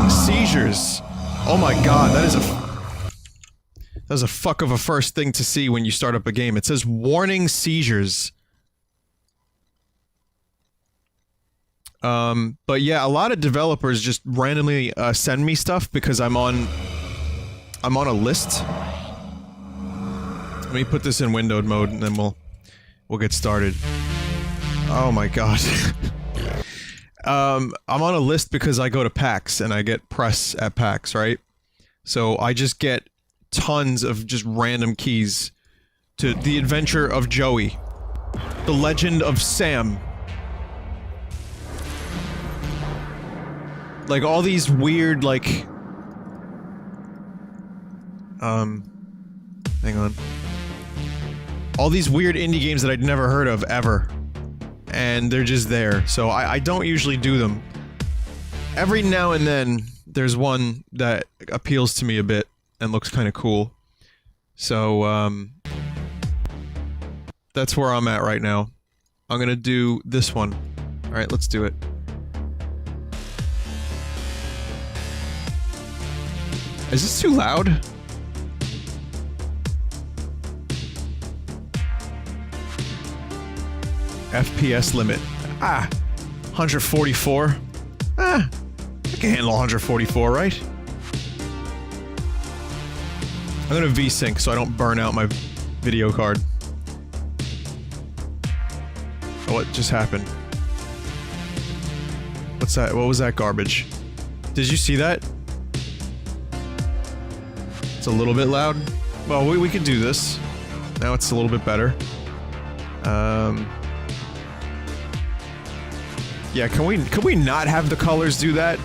Seizures. Oh my god, that is a fuck of a first thing to see when you start up a game. It says warning seizures. But yeah, a lot of developers just randomly send me stuff because I'm on a list. Let me put this in windowed mode and then we'll get started. Oh my god. I'm on a list because I go to PAX and I get press at PAX, right? So I just get tons of just random keys to The Adventure of Joey, The Legend of Sam. Like all these weird, like, hang on. All these weird indie games that I'd never heard of, ever. And they're just there, so I don't usually do them. Every now and then, there's one that appeals to me a bit and looks kinda cool. So, that's where I'm at right now. I'm gonna do this one. Alright, let's do it. Is this too loud? FPS limit. 144. I can handle 144, right? I'm gonna VSync so I don't burn out my video card. Oh, what just happened? What's that? What was that garbage? Did you see that? It's a little bit loud. Well, we can do this. Now it's a little bit better. Yeah, can we not have the colors do that?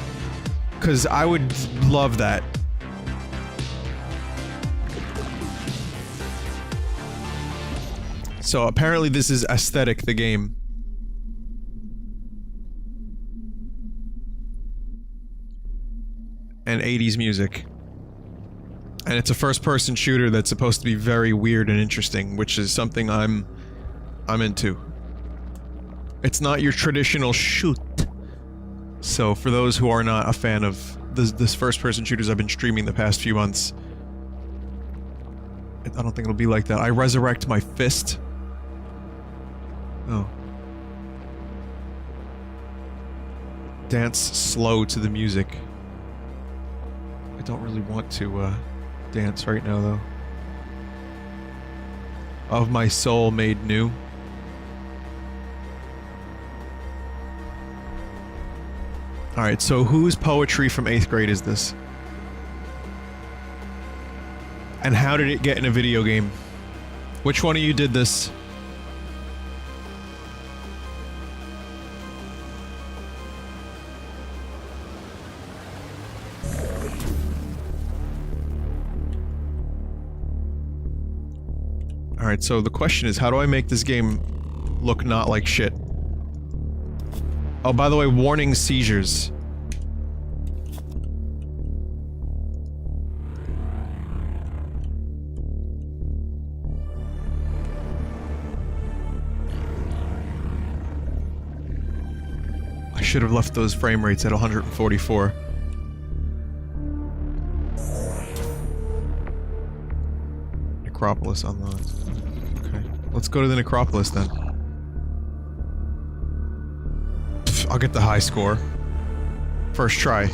'Cause I would love that. So apparently this is Aesthetic, the game. And 80s music. And it's a first-person shooter that's supposed to be very weird and interesting, which is something I'm into. It's not your traditional shoot. So for those who are not a fan of this first-person shooters I've been streaming the past few months, I don't think it'll be like that. I resurrect my fist. Oh. Dance slow to the music. I don't really want to, dance right now, though. Of my soul made new. Alright, so whose poetry from 8th grade is this? And how did it get in a video game? Which one of you did this? Alright, so the question is, how do I make this game look not like shit? Oh, by the way, warning seizures. I should have left those frame rates at 144. Necropolis unlocked. Okay, let's go to the Necropolis then. I'll get the high score. First try.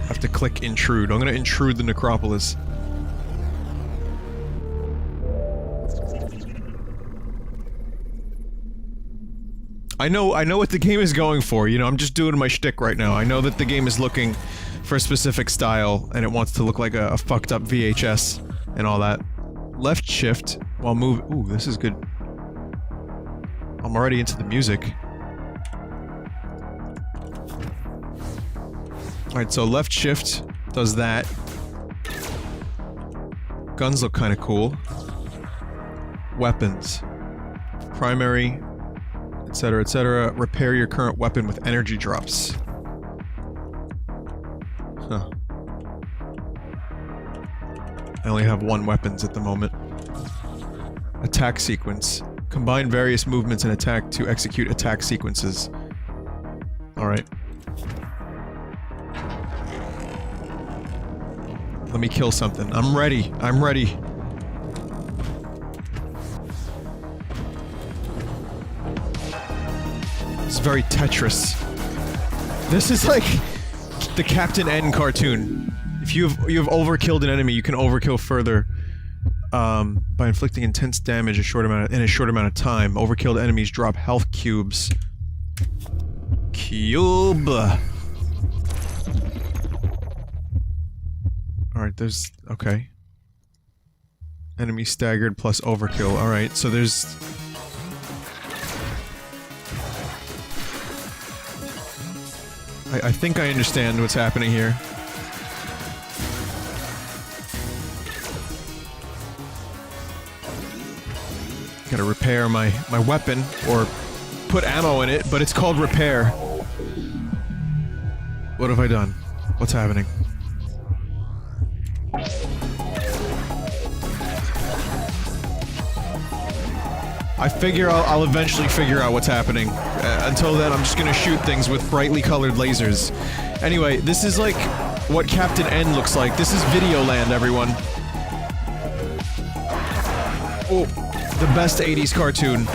Have to click intrude. I'm gonna intrude the Necropolis. I know what the game is going for, you know, I'm just doing my shtick right now. I know that the game is looking for a specific style, and it wants to look like a fucked up VHS and all that. Left shift while move. Ooh, this is good. I'm already into the music. Alright, so left shift does that. Guns look kinda cool. Weapons. Primary, etc., etc. Repair your current weapon with energy drops. Huh. I only have one weapons at the moment. Attack sequence. Combine various movements and attack to execute attack sequences. Alright. Let me kill something. I'm ready. I'm ready. It's very Tetris. This is like the Captain N cartoon. If you have overkilled an enemy, you can overkill further by inflicting intense damage in a short amount of time. Overkilled enemies drop health cubes. Cube. Alright, there's... okay. Enemy staggered plus overkill. Alright, so there's... I think I understand what's happening here. Gotta repair my weapon, or put ammo in it, but it's called repair. What have I done? What's happening? I figure I'll eventually figure out what's happening. Until then, I'm just gonna shoot things with brightly colored lasers. Anyway, this is like what Captain N looks like. This is Videoland, everyone. Oh, the best 80s cartoon.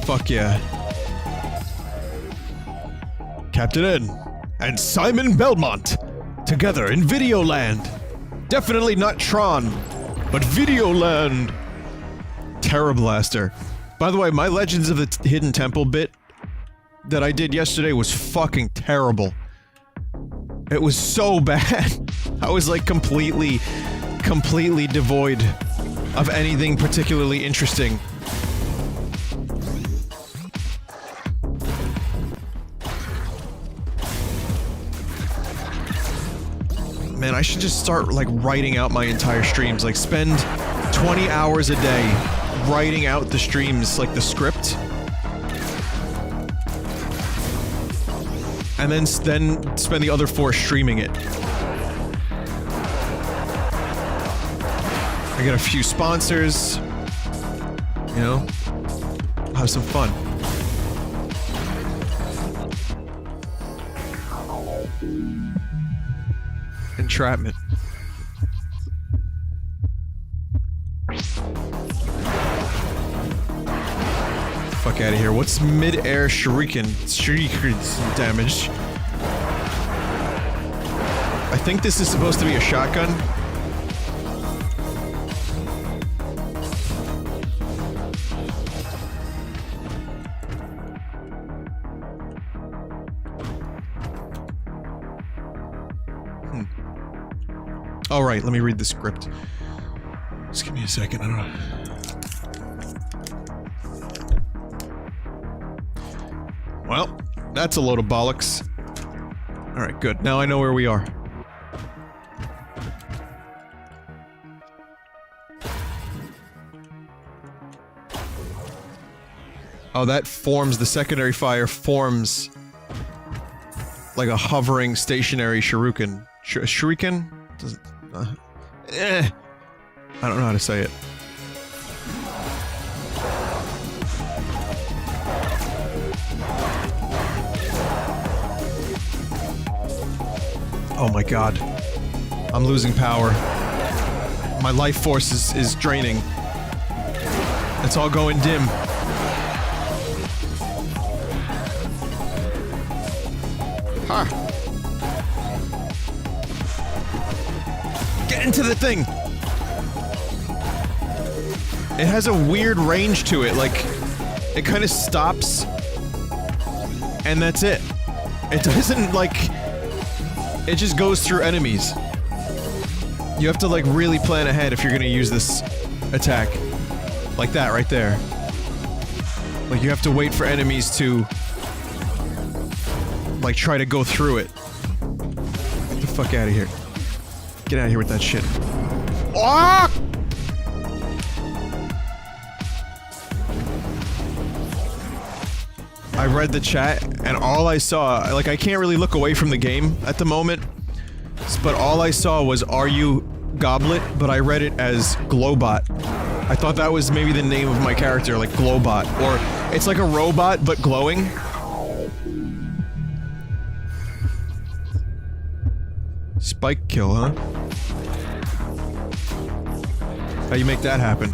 Fuck yeah. Captain N and Simon Belmont together in Videoland. Definitely not Tron, but Videoland. Terror Blaster. By the way, my Legends of the Hidden Temple bit that I did yesterday was fucking terrible. It was so bad. I was like completely devoid of anything particularly interesting. Man, I should just start, like, writing out my entire streams. Like, spend 20 hours a day writing out the streams, like, the script. And then spend the other 4 streaming it. I get a few sponsors. You know? I'll have some fun. Entrapment. Fuck out of here. What's mid-air shuriken? Shuriken damage. I think this is supposed to be a shotgun. Alright, let me read the script. Just give me a second, I don't know. Well, that's a load of bollocks. Alright, good. Now I know where we are. Oh, that forms, the secondary fire forms like a hovering, stationary shuriken. Shuriken? Does it... I don't know how to say it. Oh my god. I'm losing power. My life force is draining. It's all going dim. Ha! Get into the thing! It has a weird range to it, like, it kind of stops, and that's it. It doesn't, like, it just goes through enemies. You have to, like, really plan ahead if you're gonna use this attack. Like that, right there. Like, you have to wait for enemies to, like, try to go through it. Get the fuck out of here. Get out of here with that shit. Ah! I read the chat, and all I saw, like, I can't really look away from the game at the moment, but all I saw was, "Are you Goblet?" but I read it as Glowbot. I thought that was maybe the name of my character, like Glowbot, or it's like a robot but glowing. Spike kill, huh? How you make that happen?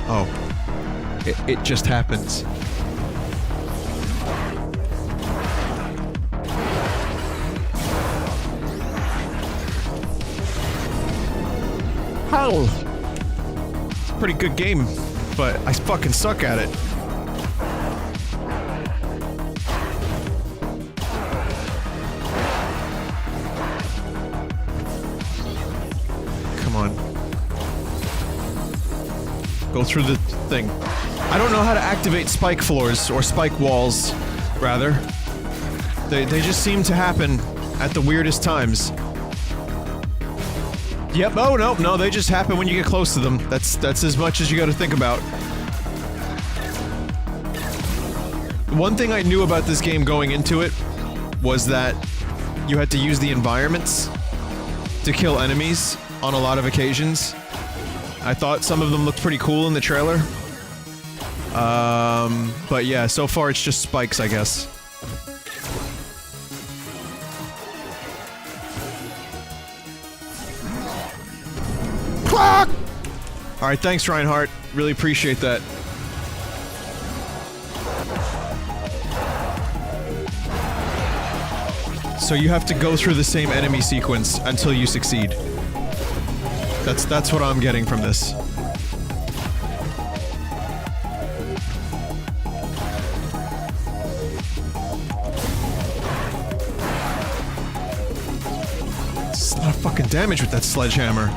Oh. It just happens. How? It's a pretty good game, but I fucking suck at it. Come on. Go through the thing. I don't know how to activate spike floors, or spike walls, rather. They just seem to happen at the weirdest times. Yep, oh no, they just happen when you get close to them. That's as much as you gotta think about. One thing I knew about this game going into it was that you had to use the environments to kill enemies on a lot of occasions. I thought some of them looked pretty cool in the trailer. But yeah, so far it's just spikes, I guess. Alright, thanks Reinhardt. Really appreciate that. So you have to go through the same enemy sequence until you succeed. That's what I'm getting from this. It's a lot of fucking damage with that sledgehammer.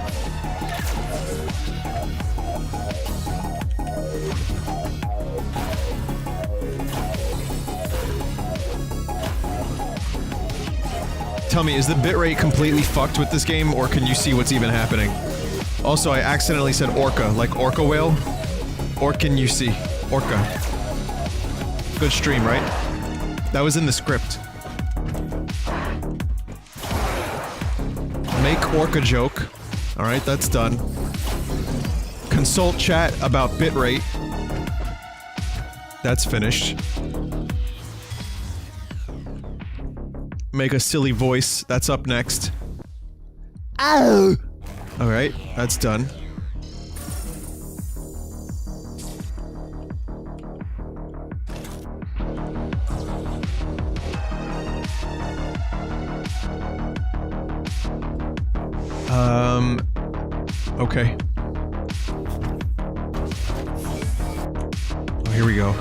Tell me, is the bitrate completely fucked with this game, or can you see what's even happening? Also, I accidentally said orca, like orca whale. Or can you see? Orca. Good stream, right? That was in the script. Make orca joke. Alright, that's done. Consult chat about bitrate. That's finished. Make a silly voice. That's up next. Ow! Alright, that's done. Okay. Oh, here we go.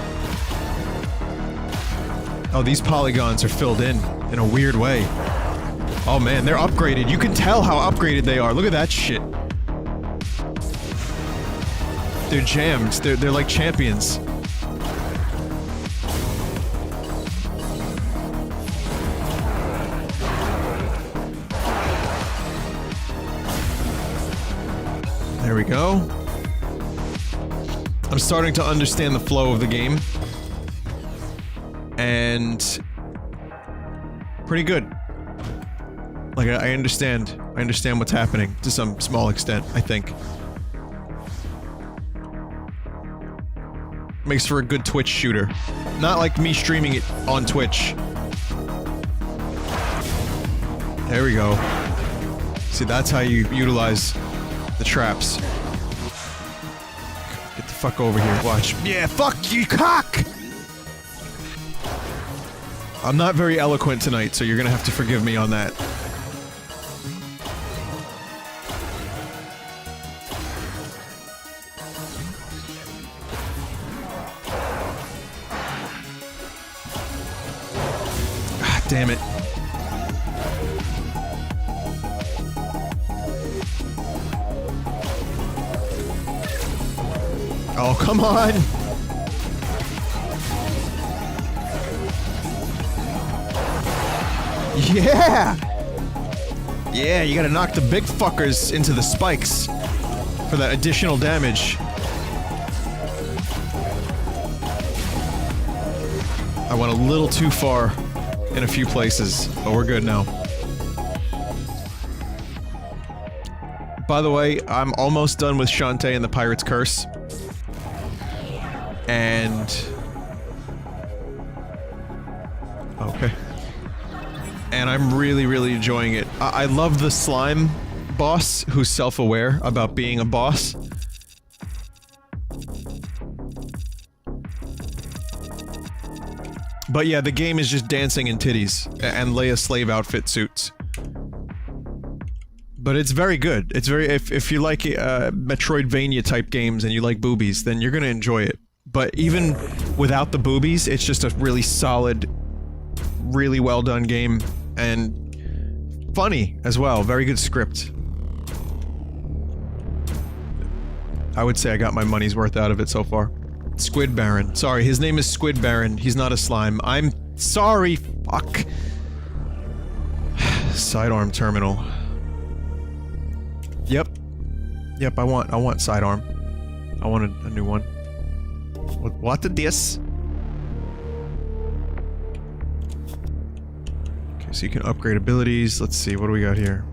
Oh, these polygons are filled in a weird way. Oh man, they're upgraded. You can tell how upgraded they are. Look at that shit. They're jammed. They're like champions. There we go. I'm starting to understand the flow of the game. And pretty good. Like, I understand what's happening to some small extent, I think. Makes for a good Twitch shooter. Not like me streaming it on Twitch. There we go. See, that's how you utilize the traps. Get the fuck over here, watch. Yeah, fuck you, cock! I'm not very eloquent tonight, so you're gonna have to forgive me on that. Ah, damn it. Oh, come on! Yeah! Yeah, you gotta knock the big fuckers into the spikes for that additional damage. I went a little too far in a few places, but we're good now. By the way, I'm almost done with Shantae and the Pirate's Curse. And... okay. And I'm really, really enjoying it. I love the slime boss who's self-aware about being a boss. But yeah, the game is just dancing in titties and Leia slave outfit suits. But it's very good. It's very- if you like Metroidvania type games and you like boobies, then you're gonna enjoy it. But even without the boobies, it's just a really solid, really well done game, and funny as well. Very good script. I would say I got my money's worth out of it so far. Squid Baron. Sorry, his name is Squid Baron. He's not a slime. I'm sorry. Fuck. Sidearm terminal. Yep. Yep, I want sidearm. I want a new one. What did this? Okay, so you can upgrade abilities. Let's see, what do we got here?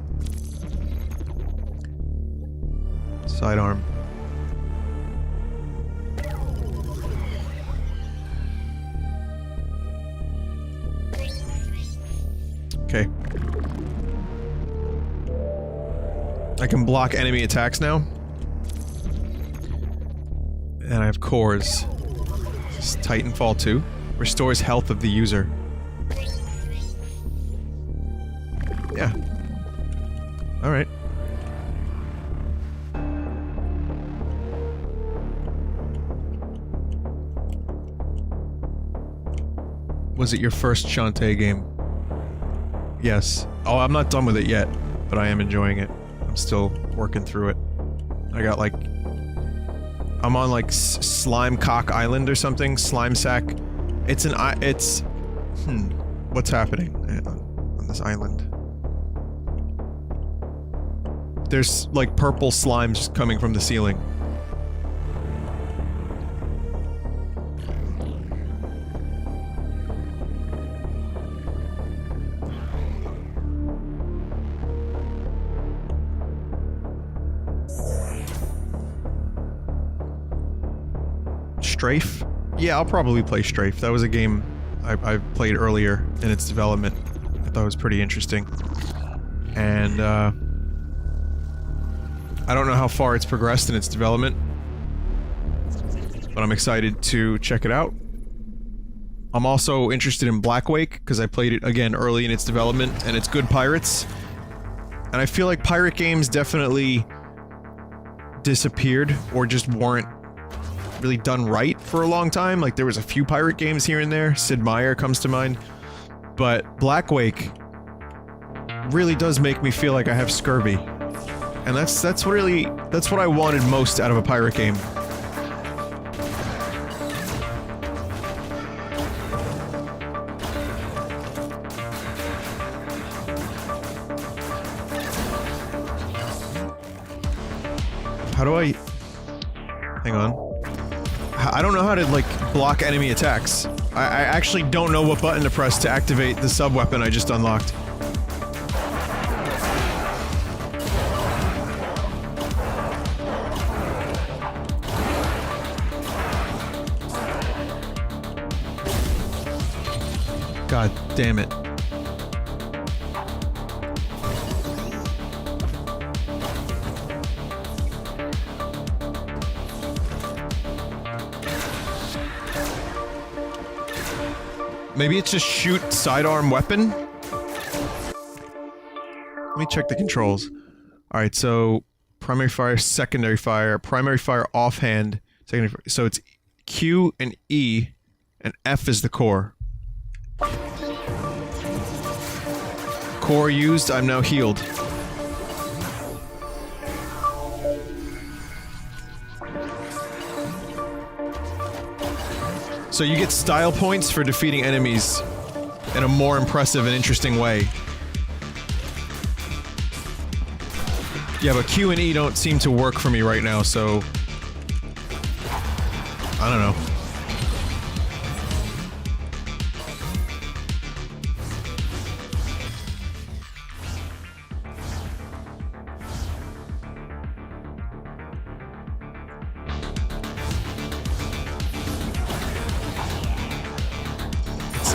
Sidearm. Okay. I can block enemy attacks now. And I have cores. This is Titanfall 2. Restores health of the user. Yeah. Alright. Was it your first Shantae game? Yes. Oh, I'm not done with it yet, but I am enjoying it. I'm still working through it. I got like... I'm on like Slime Cock Island or something. Slime Sack. It's an it's... What's happening on this island? There's like purple slimes coming from the ceiling. Strafe? Yeah, I'll probably play Strafe. That was a game I played earlier in its development. I thought it was pretty interesting. And, I don't know how far it's progressed in its development, but I'm excited to check it out. I'm also interested in Black Wake, because I played it, again, early in its development, and it's good pirates. And I feel like pirate games definitely disappeared, or just weren't really done right for a long time. Like, there was a few pirate games here and there. Sid Meier comes to mind. But Black Wake really does make me feel like I have scurvy. And that's what I wanted most out of a pirate game. How do I... Hang on. I don't know how to, like, block enemy attacks. I actually don't know what button to press to activate the sub-weapon I just unlocked. God damn it. Maybe it's just shoot sidearm weapon? Let me check the controls. Alright, so primary fire, secondary fire, primary fire offhand, secondary fire. So it's Q and E, and F is the core. Core used, I'm now healed. So you get style points for defeating enemies in a more impressive and interesting way. Yeah, but Q and E don't seem to work for me right now, so... I don't know.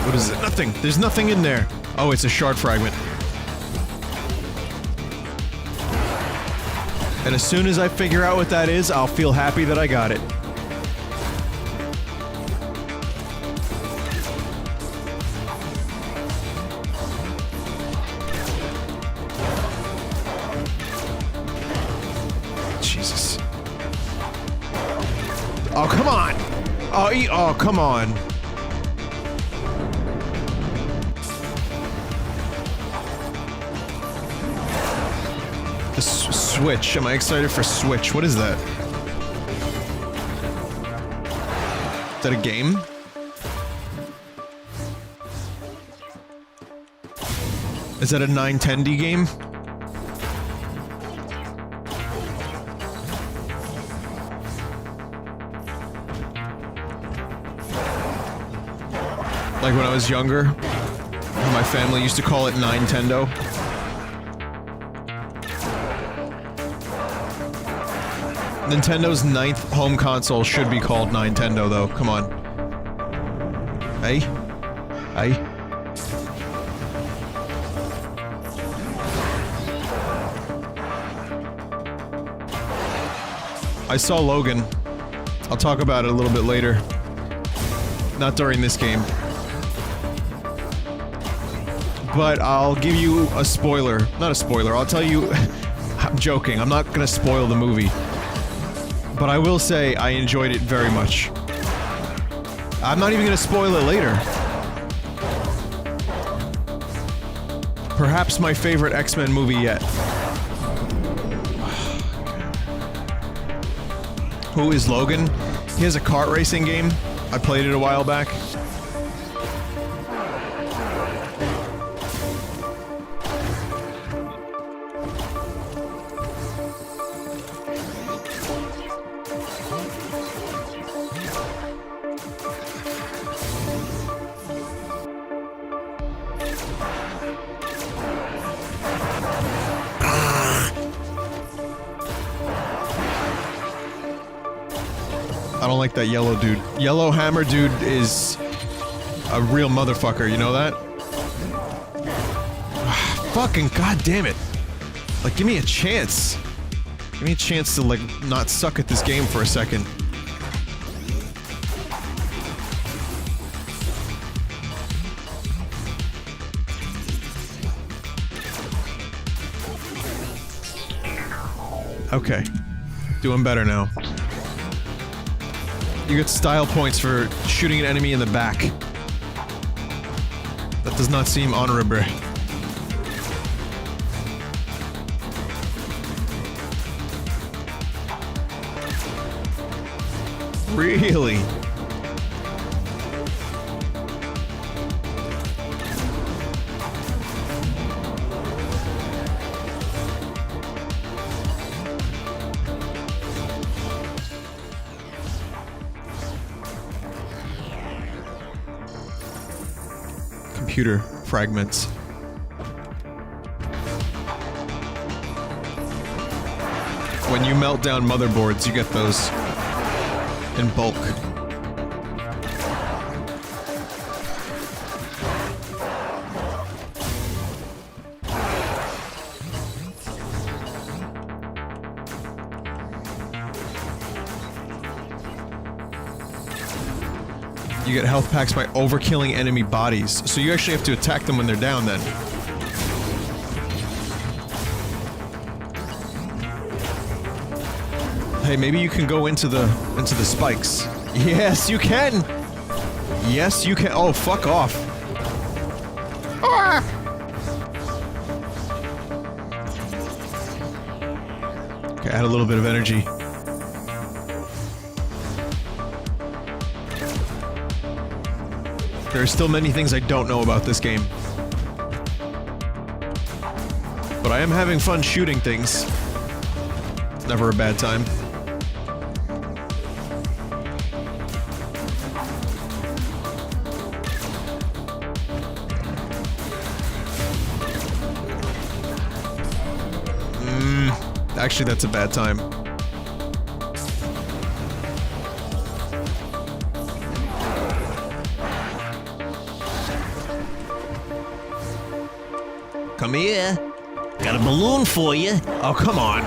What is it? Nothing. There's nothing in there. Oh, it's a shard fragment. And as soon as I figure out what that is, I'll feel happy that I got it. Jesus. Oh, come on! Oh, come on. The Switch. Am I excited for Switch? What is that? Is that a game? Is that a 910D game? Like when I was younger, my family used to call it Nintendo. Nintendo's 9th home console should be called Nintendo, though. Come on. Hey? Hey? I saw Logan. I'll talk about it a little bit later. Not during this game. But I'll give you a spoiler. Not a spoiler, I'll tell you... I'm joking, I'm not gonna spoil the movie. But I will say I enjoyed it very much. I'm not even gonna spoil it later. Perhaps my favorite X-Men movie yet. Who is Logan? He has a kart racing game. I played it a while back. I don't like that yellow dude. Yellow hammer dude is a real motherfucker, you know that? Fucking goddamn it. Like, give me a chance. Give me a chance to, like, not suck at this game for a second. Okay. Doing better now. You get style points for shooting an enemy in the back. That does not seem honorable. Really? Computer fragments. When you melt down motherboards, you get those in bulk. You get health packs by overkilling enemy bodies, so you actually have to attack them when they're down then. Hey, maybe you can go into the spikes. Yes, you can! Yes, you can. Oh, fuck off. Ah! Okay, add a little bit of energy. There are still many things I don't know about this game. But I am having fun shooting things. It's never a bad time. Actually, that's a bad time. Come here. Got a balloon for you. Oh, come on.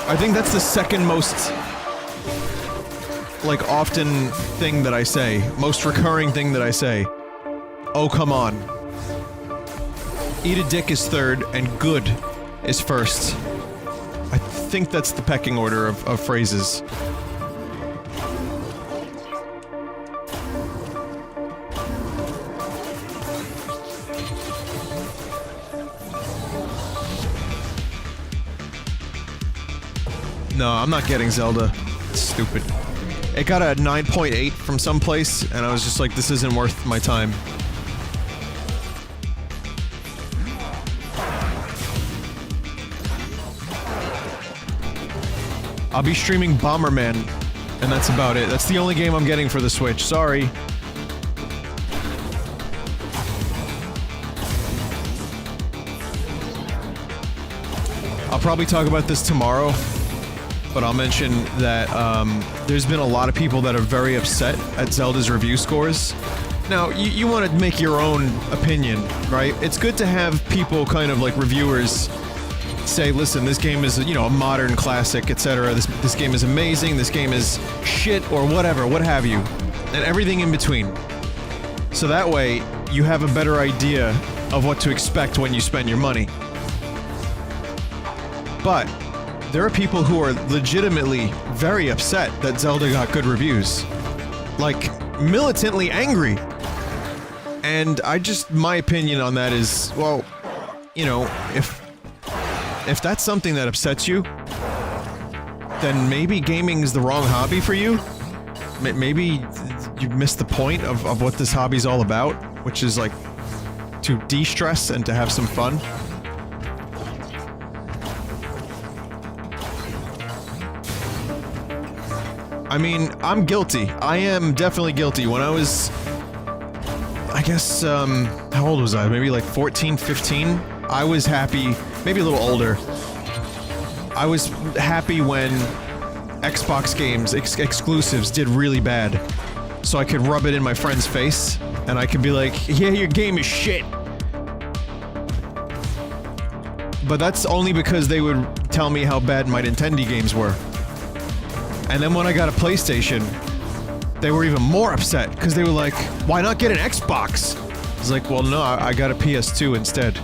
I think that's the second most, like, often thing that I say. Most recurring thing that I say. Oh, come on. Eat a dick is third, and good is first. I think that's the pecking order of phrases. No, I'm not getting Zelda. It's stupid. It got a 9.8 from someplace, and I was just like, this isn't worth my time. I'll be streaming Bomberman, and that's about it. That's the only game I'm getting for the Switch. Sorry. I'll probably talk about this tomorrow, but I'll mention that there's been a lot of people that are very upset at Zelda's review scores. Now, you want to make your own opinion, right? It's good to have people, kind of like reviewers, say, listen, this game is, you know, a modern classic, etc. This game is amazing, this game is shit, or whatever, what have you. And everything in between. So that way, you have a better idea of what to expect when you spend your money. But there are people who are legitimately very upset that Zelda got good reviews. Like, militantly angry. And my opinion on that is, well, you know, if that's something that upsets you, then maybe gaming is the wrong hobby for you. Maybe you missed the point of what this hobby's all about, which is like to de-stress and to have some fun. I mean, I'm guilty. I am definitely guilty. When I was, I guess, how old was I? Maybe like 14, 15? I was happy, maybe a little older. I was happy when Xbox games, exclusives, did really bad. So I could rub it in my friend's face, and I could be like, yeah, your game is shit. But that's only because they would tell me how bad my Nintendo games were. And then when I got a PlayStation, they were even more upset, because they were like, why not get an Xbox? I was like, well, no, I got a PS2 instead.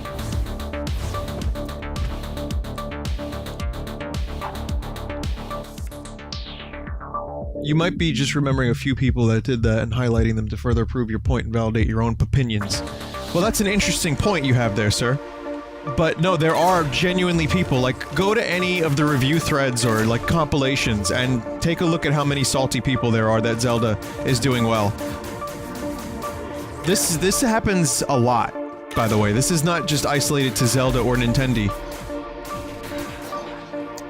You might be just remembering a few people that did that and highlighting them to further prove your point and validate your own opinions. Well, that's an interesting point you have there, sir. But no, there are genuinely people, like, go to any of the review threads or, like, compilations and take a look at how many salty people there are that Zelda is doing well. This happens a lot, by the way. This is not just isolated to Zelda or Nintendo.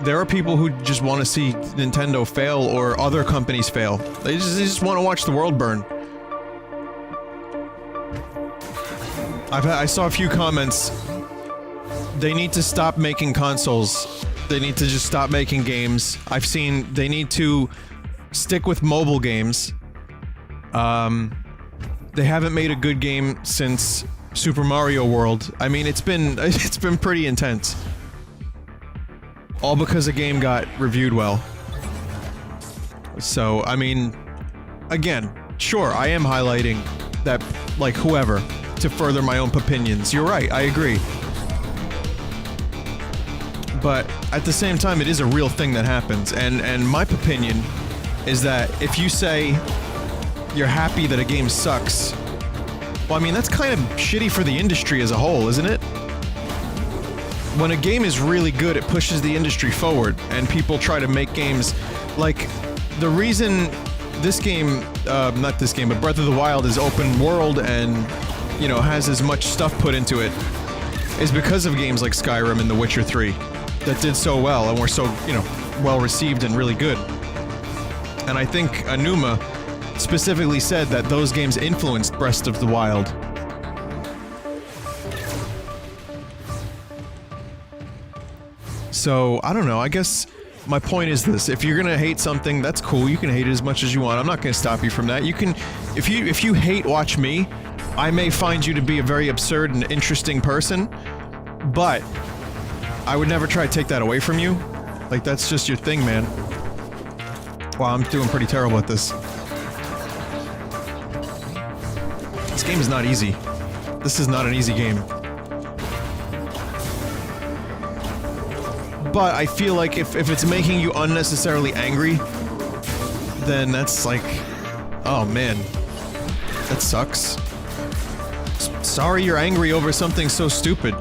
There are people who just want to see Nintendo fail or other companies fail. They just want to watch the world burn. I saw a few comments. They need to stop making consoles. They need to just stop making games. I've seen they need to stick with mobile games. They haven't made a good game since Super Mario World. I mean, it's been pretty intense. All because a game got reviewed well. So, I mean, again, sure, I am highlighting that, like, whoever, to further my own opinions. You're right, I agree. But at the same time, it is a real thing that happens, and my opinion is that if you say you're happy that a game sucks, well, I mean, that's kind of shitty for the industry as a whole, isn't it? When a game is really good, it pushes the industry forward, and people try to make games like the reason this game, not this game, but Breath of the Wild is open world and, you know, has as much stuff put into it is because of games like Skyrim and The Witcher 3 that did so well and were so, you know, well received and really good. And I think Anuma specifically said that those games influenced Breath of the Wild. So, I don't know, I guess my point is this: if you're gonna hate something, that's cool, you can hate it as much as you want, I'm not gonna stop you from that. You can, if you hate watch me, I may find you to be a very absurd and interesting person, but I would never try to take that away from you. Like, that's just your thing, man. Wow, I'm doing pretty terrible at this. This game is not easy. This is not an easy game. But I feel like if it's making you unnecessarily angry, then that's like... Oh, man. That sucks. Sorry you're angry over something so stupid.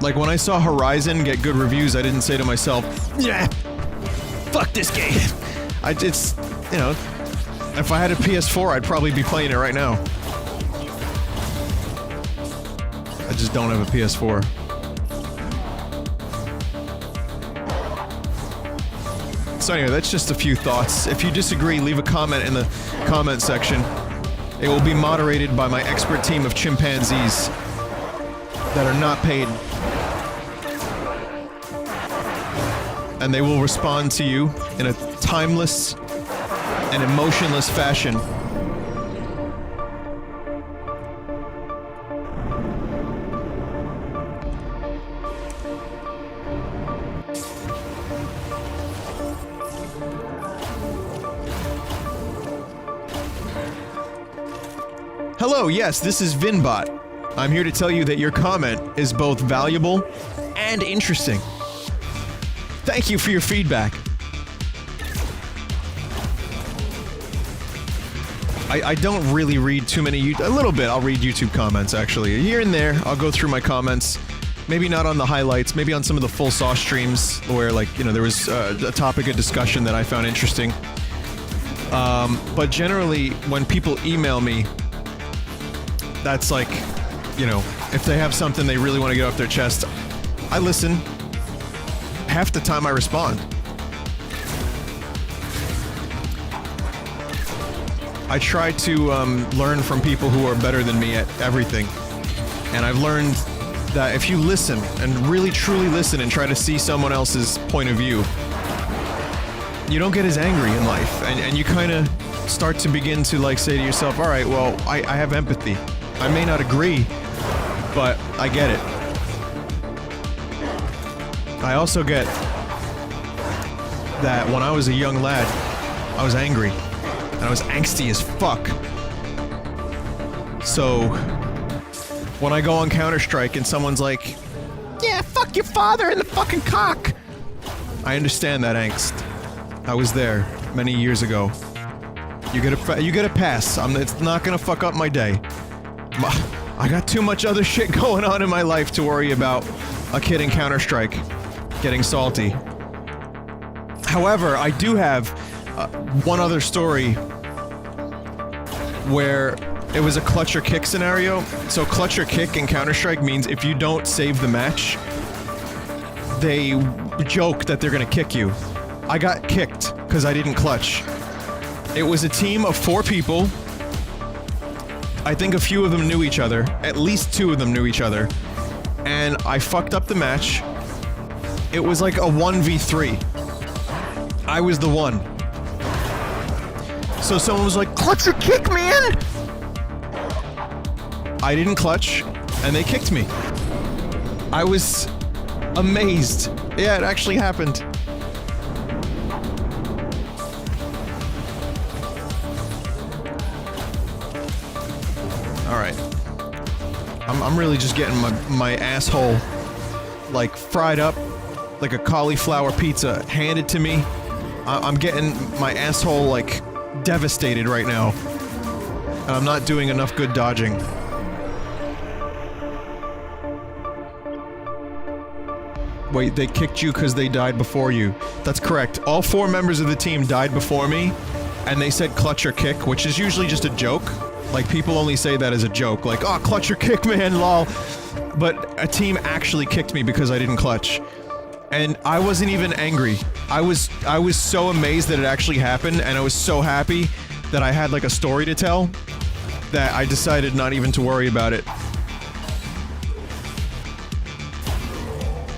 Like, when I saw Horizon get good reviews, I didn't say to myself, yeah, fuck this game. It's, you know, if I had a PS4, I'd probably be playing it right now. I just don't have a PS4. So anyway, that's just a few thoughts. If you disagree, leave a comment in the comment section. It will be moderated by my expert team of chimpanzees that are not paid. And they will respond to you in a timeless and emotionless fashion. Hello, yes, this is Vinbot. I'm here to tell you that your comment is both valuable and interesting. Thank you for your feedback. I don't really read too many a little bit, I'll read YouTube comments actually. Here and there, I'll go through my comments. Maybe not on the highlights, maybe on some of the full sauce streams where, like, you know, there was a topic of discussion that I found interesting. But generally, when people email me, that's like, you know, if they have something they really want to get off their chest, I listen. Half the time I respond. I try to learn from people who are better than me at everything. And I've learned that if you listen, and really truly listen, and try to see someone else's point of view, you don't get as angry in life. And you kind of start to begin to, like, say to yourself, alright, well, I have empathy. I may not agree, but I get it. I also get that when I was a young lad, I was angry, and I was angsty as fuck. So, when I go on Counter-Strike and someone's like, yeah, fuck your father in the fucking cock, I understand that angst. I was there many years ago. You get a pass. It's not gonna fuck up my day. I got too much other shit going on in my life to worry about a kid in Counter-Strike getting salty. However, I do have one other story where it was a clutch or kick scenario. So clutch or kick in Counter-Strike means if you don't save the match, they joke that they're gonna kick you. I got kicked because I didn't clutch. It was a team of 4 people. I think a few of them knew each other. At least 2 of them knew each other. And I fucked up the match. It was like a 1v3. I was the one. So someone was like, clutch or kick, man! I didn't clutch, and they kicked me. I was amazed. Yeah, it actually happened. Alright. I'm really just getting my asshole, like, fried up like a cauliflower pizza handed to me. I'm getting my asshole, like, devastated right now. And I'm not doing enough good dodging. Wait, they kicked you because they died before you. That's correct. All 4 members of the team died before me, and they said clutch or kick, which is usually just a joke. Like, people only say that as a joke, like, oh, clutch or kick, man, lol. But a team actually kicked me because I didn't clutch. And I wasn't even angry. I was so amazed that it actually happened, and I was so happy that I had, like, a story to tell, that I decided not even to worry about it.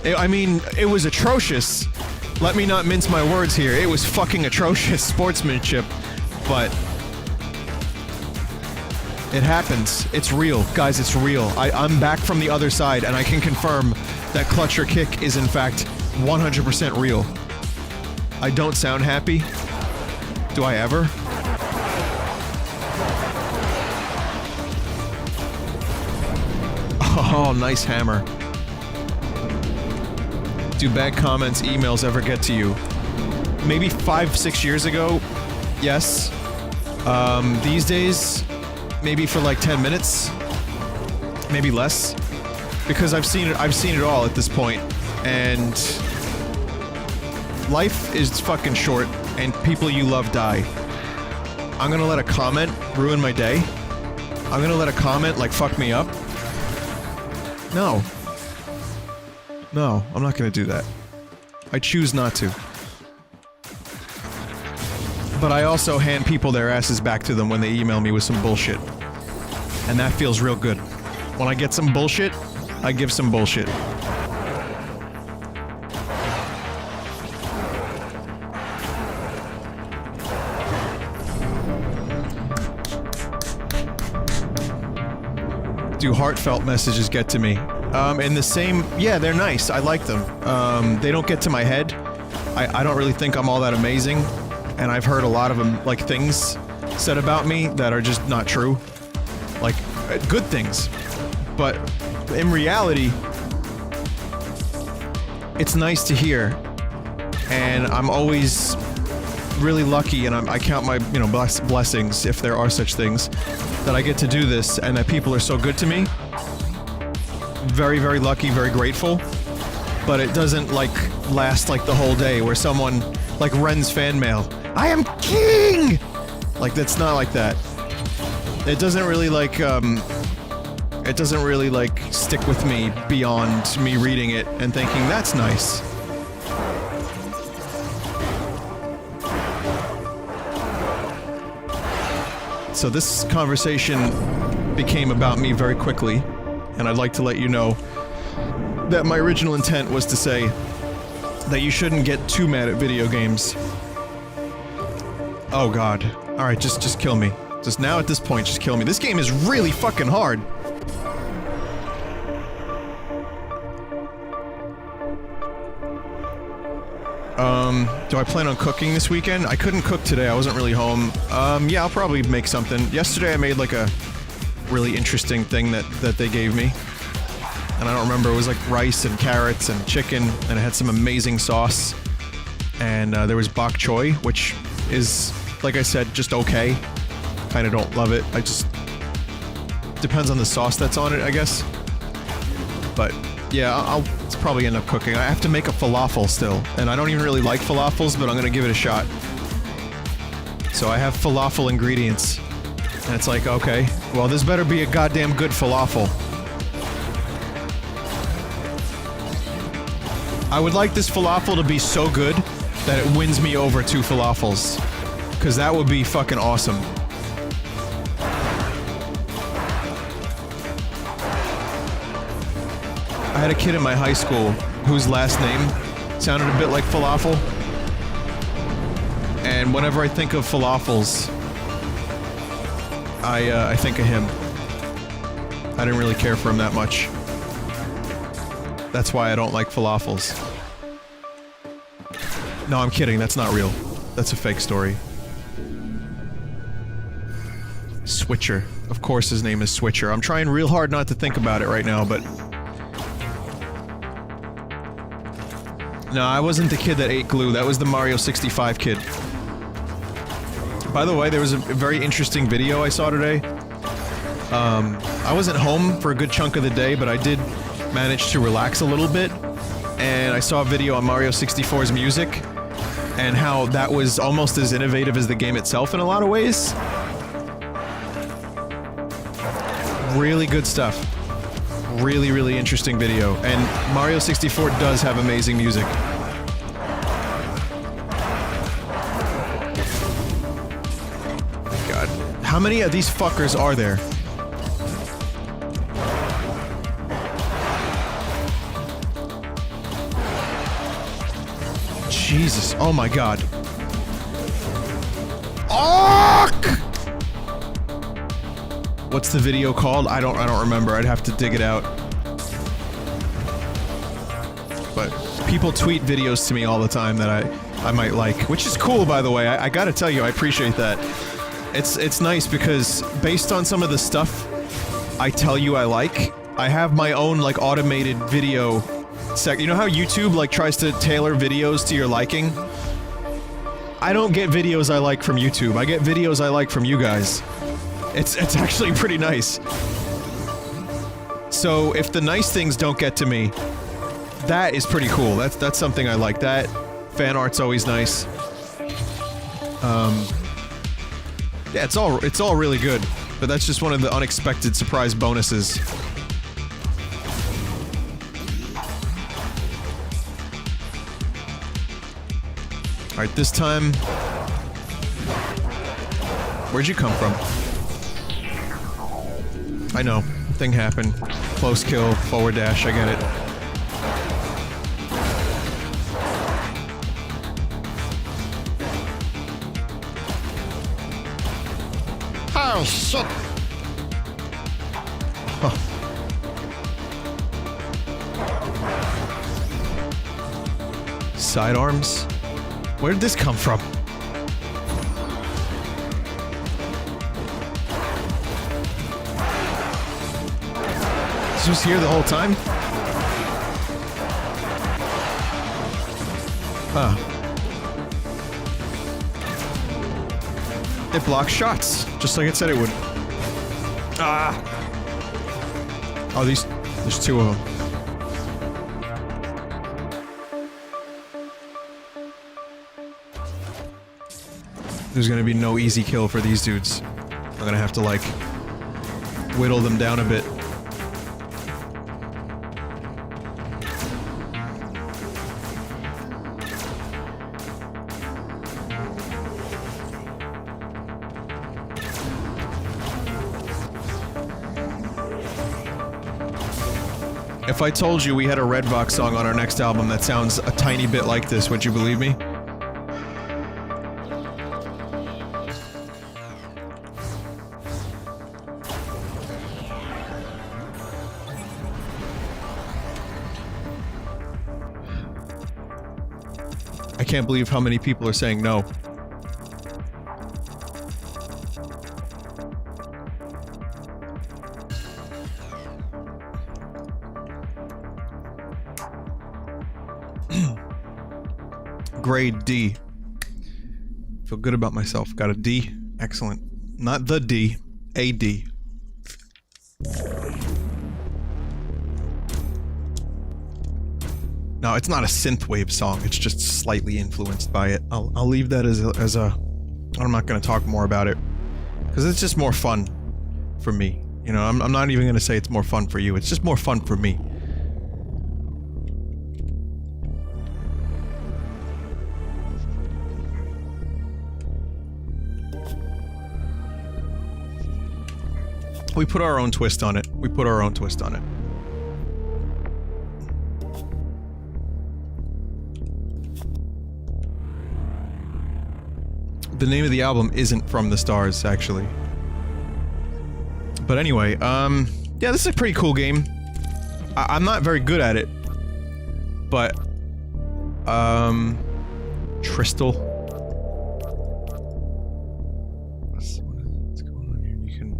I mean, it was atrocious. Let me not mince my words here. It was fucking atrocious sportsmanship, but It happens. It's real. Guys, it's real. I'm back from the other side, and I can confirm that clutch or kick is in fact 100% real. I don't sound happy. Do I ever? Oh, nice hammer. Do bad comments, emails ever get to you? Maybe 5-6 years ago, yes. These days, maybe for like 10 minutes, maybe less, because I've seen it all at this point, and life is fucking short, and people you love die. I'm gonna let a comment ruin my day? I'm gonna let a comment like fuck me up? No. No, I'm not gonna do that. I choose not to. But I also hand people their asses back to them when they email me with some bullshit. And that feels real good. When I get some bullshit, I give some bullshit. Do heartfelt messages get to me? In the same... Yeah, they're nice. I like them. They don't get to my head. I don't really think I'm all that amazing. And I've heard a lot of them, like, things said about me that are just not true. Like, good things. But in reality, it's nice to hear. And I'm always really lucky, and I count my, you know, blessings, if there are such things, that I get to do this, and that people are so good to me. Very, very lucky, very grateful. But it doesn't, like, last, like, the whole day, where someone, like Ren's fan mail, I am king! Like, that's not like that. It doesn't really, like, it doesn't really, like, stick with me beyond me reading it and thinking, that's nice. So this conversation became about me very quickly, and I'd like to let you know that my original intent was to say that you shouldn't get too mad at video games. Oh god. Alright, just kill me. Just now at this point, just kill me. This game is really fucking hard! Do I plan on cooking this weekend? I couldn't cook today, I wasn't really home. Yeah, I'll probably make something. Yesterday I made like a really interesting thing that they gave me. And I don't remember, it was like rice and carrots and chicken, and it had some amazing sauce. And there was bok choy, which is, like I said, just okay. Kinda don't love it, I just... Depends on the sauce that's on it, I guess. But, yeah, I'll probably end up cooking. I have to make a falafel still, and I don't even really like falafels, but I'm gonna give it a shot. So I have falafel ingredients. And it's like, okay, well this better be a goddamn good falafel. I would like this falafel to be so good that it wins me over 2 falafels. Cause that would be fucking awesome. I had a kid in my high school whose last name sounded a bit like falafel. And whenever I think of falafels, I think of him. I didn't really care for him that much. That's why I don't like falafels. No, I'm kidding, that's not real. That's a fake story. Switcher. Of course his name is Switcher. I'm trying real hard not to think about it right now, but... No, I wasn't the kid that ate glue. That was the Mario 65 kid. By the way, there was a very interesting video I saw today. I wasn't home for a good chunk of the day, but I did manage to relax a little bit. And I saw a video on Mario 64's music, and how that was almost as innovative as the game itself in a lot of ways. Really good stuff. Really, really interesting video. And Mario 64 does have amazing music. God. How many of these fuckers are there? Jesus. Oh my god. What's the video called? I don't remember. I'd have to dig it out. But people tweet videos to me all the time that I might like, which is cool, by the way. I gotta tell you, I appreciate that. It's nice because based on some of the stuff I tell you I like, I have my own, like, automated video you know how YouTube, like, tries to tailor videos to your liking? I don't get videos I like from YouTube. I get videos I like from you guys. It's actually pretty nice. So, if the nice things don't get to me, that is pretty cool. That's something I like. That fan art's always nice. Yeah, it's all really good, but that's just one of the unexpected surprise bonuses. Alright, this time... Where'd you come from? I know. Thing happened. Close kill, forward dash, I get it. Oh, shit! Huh. Sidearms? Where did this come from? This was here the whole time? Huh. It blocks shots, just like it said it would. Ah! Oh, there's two of them. There's gonna be no easy kill for these dudes. I'm gonna have to, like, whittle them down a bit. If I told you we had a Redbox song on our next album that sounds a tiny bit like this, would you believe me? I can't believe how many people are saying no. Grade D. Feel good about myself. Got a D. Excellent. Not the D. A D. No, it's not a synthwave song. It's just slightly influenced by it. I'll leave that as a... I'm not going to talk more about it. Because it's just more fun for me. You know, I'm not even going to say it's more fun for you. It's just more fun for me. We put our own twist on it. We put our own twist on it. The name of the album isn't From the Stars, actually. But anyway, yeah, this is a pretty cool game. I'm not very good at it. But, Tristal. What's going on here? You can...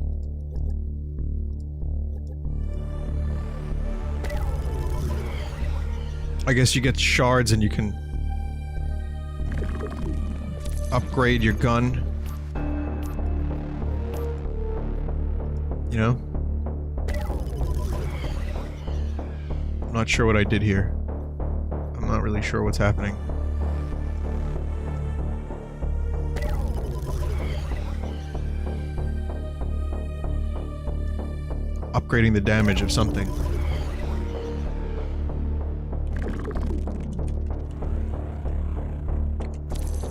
I guess you get shards and you can upgrade your gun. You know? I'm not sure what I did here. I'm not really sure what's happening. Upgrading the damage of something.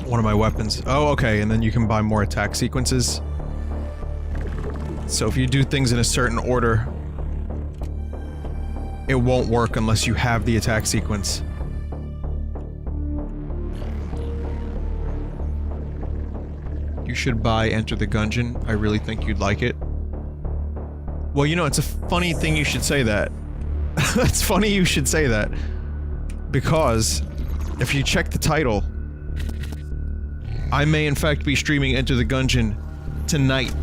One of my weapons. Oh, okay, and then you can buy more attack sequences. So if you do things in a certain order, it won't work unless you have the attack sequence. You should buy Enter the Gungeon. I really think you'd like it. Well, you know, it's a funny thing you should say that. It's funny you should say that. Because, if you check the title, I may in fact be streaming Enter the Gungeon tonight.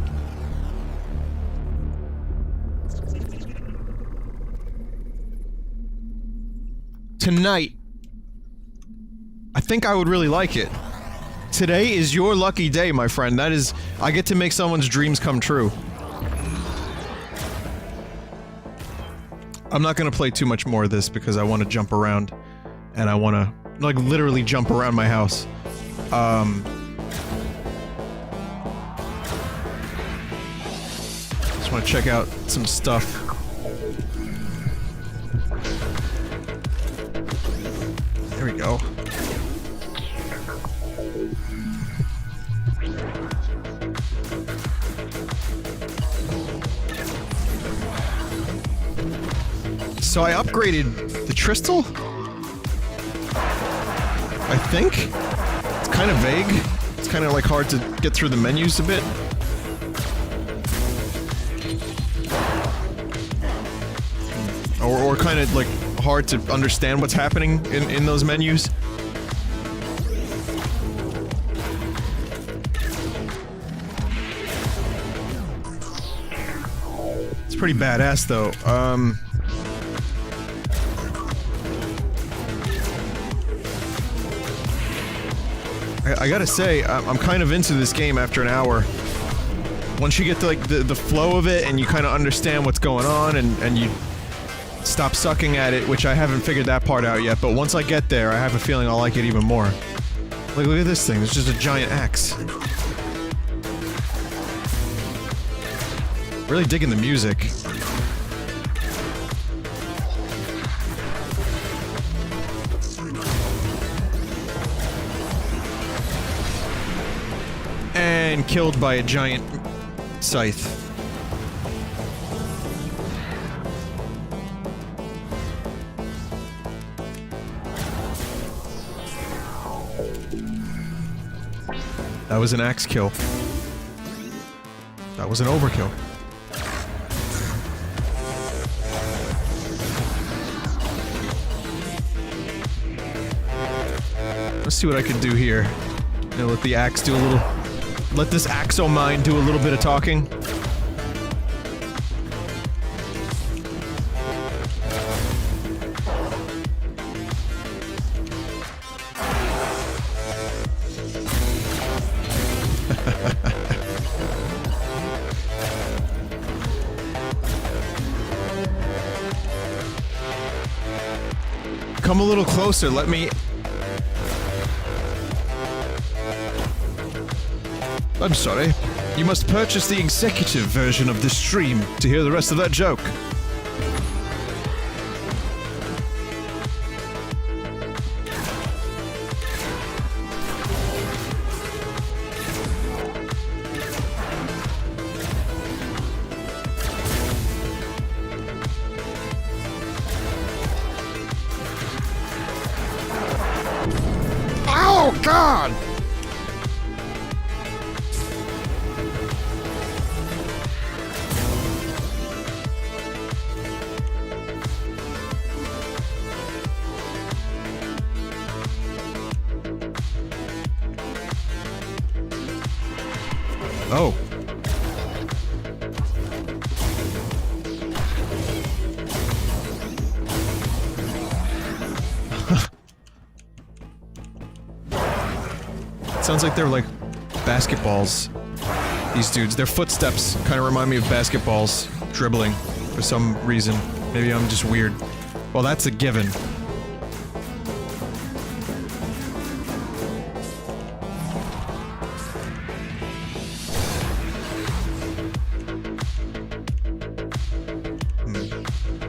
Tonight. I think I would really like it. Today is your lucky day, my friend. That is... I get to make someone's dreams come true. I'm not gonna play too much more of this because I want to jump around. And I want to, like, literally jump around my house. Just want to check out some stuff. There we go. So I upgraded the Crystal? I think? It's kind of vague. It's kind of like hard to get through the menus a bit. Or kind of like hard to understand what's happening in those menus. It's pretty badass though. I gotta say, I'm kind of into this game after an hour. Once you get to, like, the flow of it, and you kind of understand what's going on, and you stop sucking at it, which I haven't figured that part out yet, but once I get there, I have a feeling I'll like it even more. Like, look at this thing, it's just a giant axe. Really digging the music. And killed by a giant scythe. That was an axe kill. That was an overkill. Let's see what I can do here. And let the axe do a little... Let this axo mine do a little bit of talking. Come a little closer, let me... I'm sorry. You must purchase the executive version of this stream to hear the rest of that joke. Oh, God! Oh. Sounds like they're like basketballs. These dudes, their footsteps kind of remind me of basketballs dribbling for some reason. Maybe I'm just weird. Well, that's a given.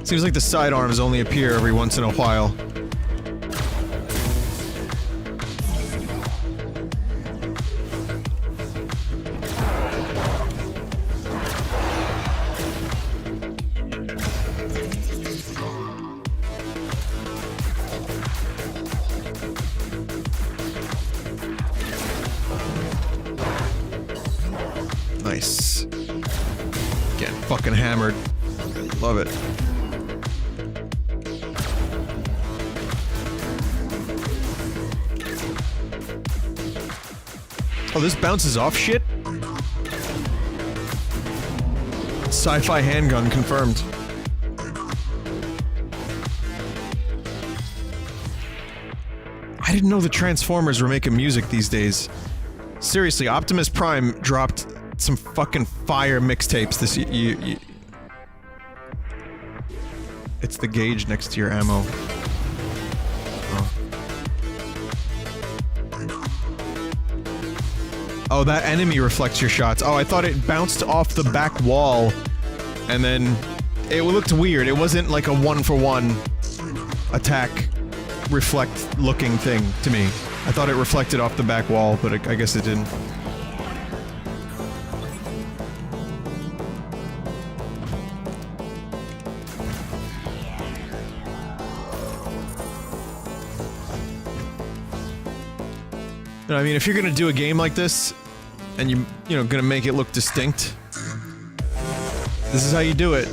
Seems like the sidearms only appear every once in a while. Nice. Getting fucking hammered. Love it. Oh, this bounces off shit? Sci-fi handgun confirmed. I didn't know the Transformers were making music these days. Seriously, Optimus Prime dropped some fucking fire mixtapes this year. It's the gauge next to your ammo. Oh, that enemy reflects your shots. Oh, I thought it bounced off the back wall, and then it looked weird. It wasn't like a one-for-one attack reflect-looking thing to me. I thought it reflected off the back wall, but I guess it didn't. I mean, if you're gonna do a game like this, and you know, gonna make it look distinct, this is how you do it.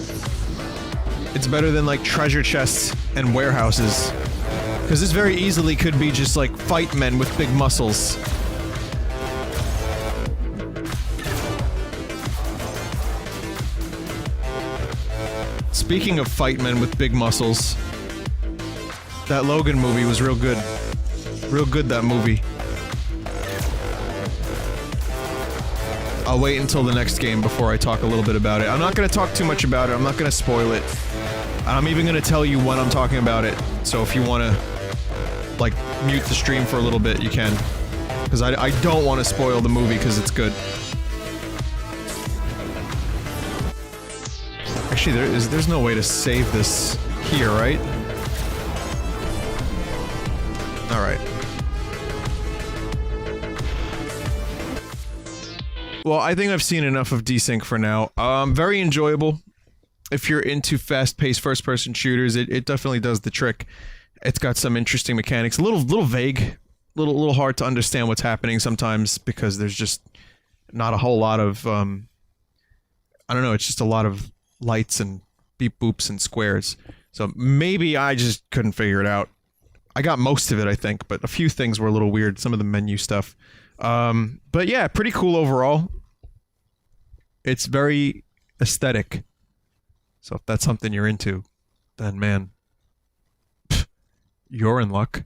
It's better than, like, treasure chests and warehouses. Because this very easily could be just, like, fight men with big muscles. Speaking of fight men with big muscles, that Logan movie was real good. Real good, that movie. I'll wait until the next game before I talk a little bit about it. I'm not gonna talk too much about it, I'm not gonna spoil it. I'm even gonna tell you when I'm talking about it, so if you wanna, like, mute the stream for a little bit, you can. Because I don't want to spoil the movie, because it's good. Actually, there's no way to save this here, right? Alright. Well, I think I've seen enough of DESYNC for now. Very enjoyable. If you're into fast-paced first-person shooters, it definitely does the trick. It's got some interesting mechanics. A little vague. Little hard to understand what's happening sometimes, because there's just not a whole lot of, I don't know, it's just a lot of lights and beep boops and squares. So maybe I just couldn't figure it out. I got most of it, I think, but a few things were a little weird. Some of the menu stuff. But yeah, pretty cool overall. It's very aesthetic. So if that's something you're into, then man, you're in luck.